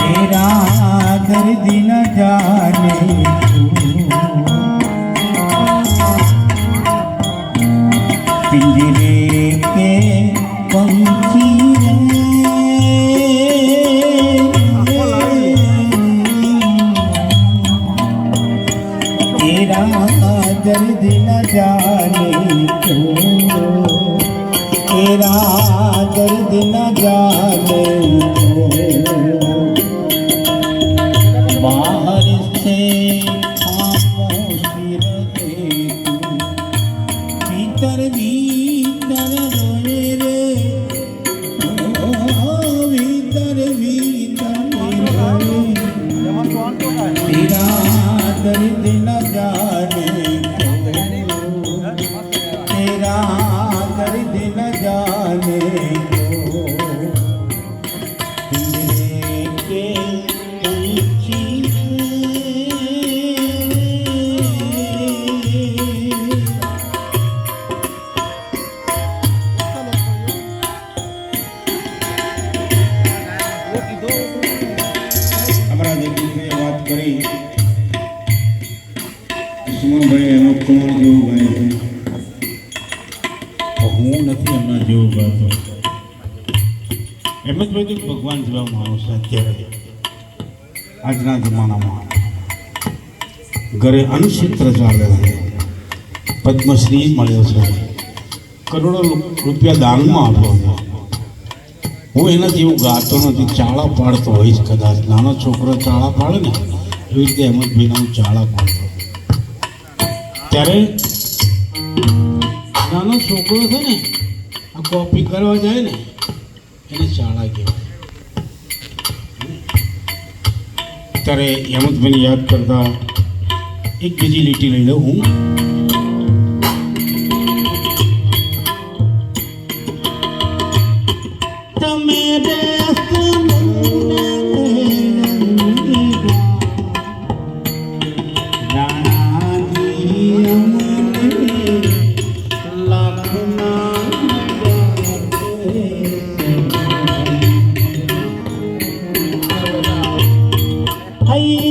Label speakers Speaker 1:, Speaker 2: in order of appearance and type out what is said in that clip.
Speaker 1: तेरा दर्द न जाने पिंजरे के पंछी तेरा दर्द न जाने तेरा दर्द न जाने बाहर से खामोशी रहे तू भीतर भीतर रोए रे भीतर भीतर रोए तेरा दर्द न जाने तेरा दर्द न जाने વાત કરી સુમનભાઈ એનો કુમાર જેવું ગાય છે હું નથી એમના જેવું ગાતો એમ જ બધું ભગવાન જેવા માણસ છે અત્યારે આજના જમાનામાં ઘરે અન્નક્ષેત્ર ચાલે છે પદ્મશ્રી મળ્યો છે કરોડો રૂપિયા દાનમાં આપ્યો છે હું એના જેવું ગાતો નથી ચાળા પાડતો હોઈશ કદાચ નાનો છોકરો ચાળા પાડે ને એવી રીતે હેમંતભાઈને હું ચાળા પાડતો ત્યારે નાનો છોકરો છે ને આ કોપી કરવા જાય ને એને ચાળા કહેવાય ત્યારે હેમંતભાઈને યાદ કરતા એક બીજી લીટી લઈ લઉં હું
Speaker 2: Hey